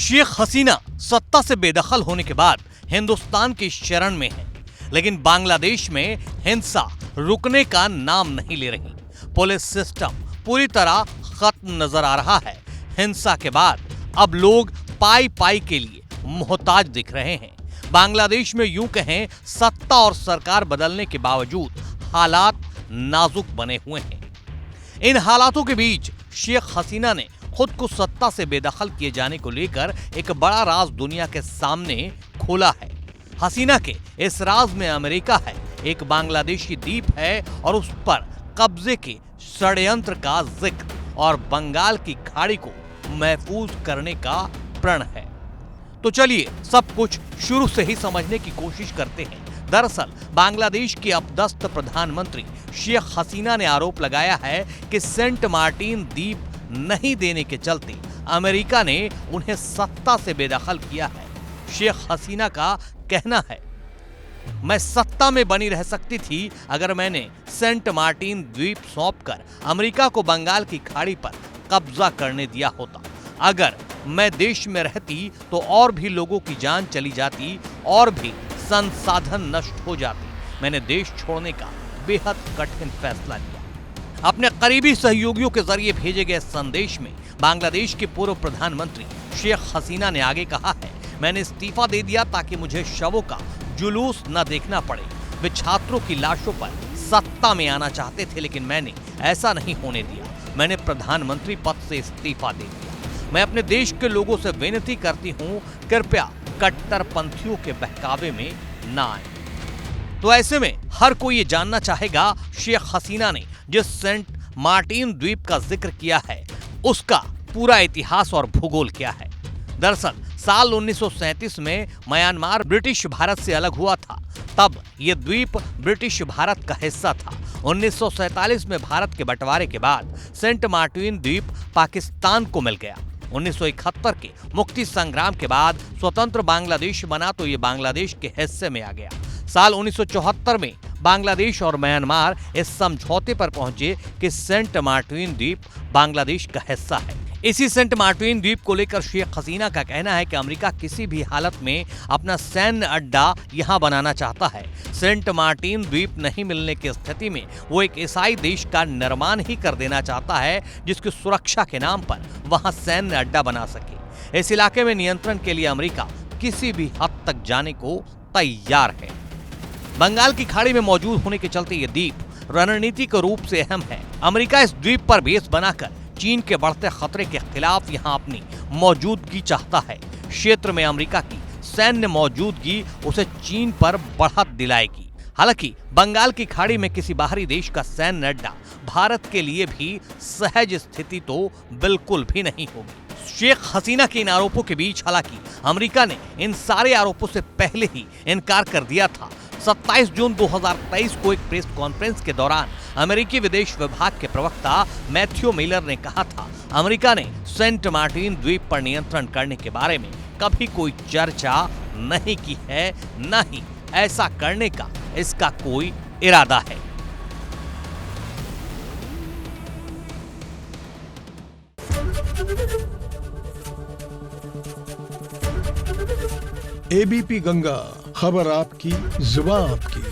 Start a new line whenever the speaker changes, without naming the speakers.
शेख हसीना सत्ता से बेदखल होने के बाद हिंदुस्तान की शरण में है, लेकिन बांग्लादेश में हिंसा रुकने का नाम नहीं ले रही। पुलिस सिस्टम पूरी तरह खत्म नजर आ रहा है। हिंसा के बाद अब लोग पाई पाई के लिए मोहताज दिख रहे हैं। बांग्लादेश में यूं कहें सत्ता और सरकार बदलने के बावजूद हालात नाजुक बने हुए हैं। इन हालातों के बीच शेख हसीना ने खुद को सत्ता से बेदखल किए जाने को लेकर एक बड़ा राज दुनिया के सामने खोला है। हसीना के इस राज में अमेरिका है, एक बांग्लादेशी द्वीप है और उस पर कब्जे के षड्यंत्र का जिक्र और बंगाल की खाड़ी को महफूज करने का प्रण है। तो चलिए सब कुछ शुरू से ही समझने की कोशिश करते हैं। दरअसल बांग्लादेश की अपदस्थ प्रधानमंत्री शेख हसीना ने आरोप लगाया है कि सेंट मार्टिन द्वीप नहीं देने के चलते अमेरिका ने उन्हें सत्ता से बेदखल किया है। शेख हसीना का कहना है, मैं सत्ता में बनी रह सकती थी अगर मैंने सेंट मार्टिन द्वीप सौंपकर अमेरिका को बंगाल की खाड़ी पर कब्जा करने दिया होता। अगर मैं देश में रहती तो और भी लोगों की जान चली जाती और भी संसाधन नष्ट हो जाते। मैंने देश छोड़ने का बेहद कठिन फैसला लिया। अपने करीबी सहयोगियों के जरिए भेजे गए संदेश में बांग्लादेश के पूर्व प्रधानमंत्री शेख हसीना ने आगे कहा है, मैंने इस्तीफा दे दिया ताकि मुझे शवों का जुलूस न देखना पड़े। वे छात्रों की लाशों पर सत्ता में आना चाहते थे, लेकिन मैंने ऐसा नहीं होने दिया। मैंने प्रधानमंत्री पद से इस्तीफा दे दिया। मैं अपने देश के लोगों से विनती करती हूँ, कृपया कट्टरपंथियों के बहकावे में न आए। तो ऐसे में हर कोई ये जानना चाहेगा शेख हसीना ने जिस सेंट मार्टिन द्वीप का जिक्र किया है उसका पूरा इतिहास और भूगोल क्या है। दरअसल साल 1937 में म्यांमार ब्रिटिश भारत से अलग हुआ था। तब यह द्वीप ब्रिटिश भारत का हिस्सा था। 1947 में भारत के बंटवारे के बाद सेंट मार्टिन द्वीप पाकिस्तान को मिल गया। 1971 के मुक्ति संग्राम के बाद स्वतंत्र बांग्लादेश बना तो ये बांग्लादेश के हिस्से में आ गया। साल 1974 में बांग्लादेश और म्यांमार इस समझौते पर पहुंचे कि सेंट मार्टिन द्वीप बांग्लादेश का हिस्सा है। इसी सेंट मार्टिन द्वीप को लेकर शेख हसीना का कहना है कि अमेरिका किसी भी हालत में अपना सैन्य अड्डा यहां बनाना चाहता है। सेंट मार्टिन द्वीप नहीं मिलने की स्थिति में वो एक ईसाई देश का निर्माण ही कर देना चाहता है, जिसकी सुरक्षा के नाम पर वहां सैन्य अड्डा बना सके। इस इलाके में नियंत्रण के लिए अमेरिका किसी भी हद तक जाने को तैयार है। बंगाल की खाड़ी में मौजूद होने के चलते ये द्वीप रणनीतिक रूप से अहम है। अमेरिका इस द्वीप पर बेस बनाकर चीन के बढ़ते खतरे के खिलाफ यहां अपनी मौजूदगी चाहता है। क्षेत्र में अमेरिका की सैन्य मौजूदगी उसे चीन पर बढ़त दिलाएगी। हालांकि बंगाल की खाड़ी में किसी बाहरी देश का सैन्य अड्डा भारत के लिए भी सहज स्थिति तो बिल्कुल भी नहीं होगी। शेख हसीना के इन आरोपों के बीच हालांकि अमेरिका ने इन सारे आरोपों से पहले ही इनकार कर दिया था। 27 जून 2023 को एक प्रेस कॉन्फ्रेंस के दौरान अमेरिकी विदेश विभाग के प्रवक्ता मैथ्यू मिलर ने कहा था, अमेरिका ने सेंट मार्टिन द्वीप पर नियंत्रण करने के बारे में कभी कोई चर्चा नहीं की है, न ही ऐसा करने का इसका कोई इरादा है।
एबीपी गंगा, खबर आपकी, जुबान आपकी।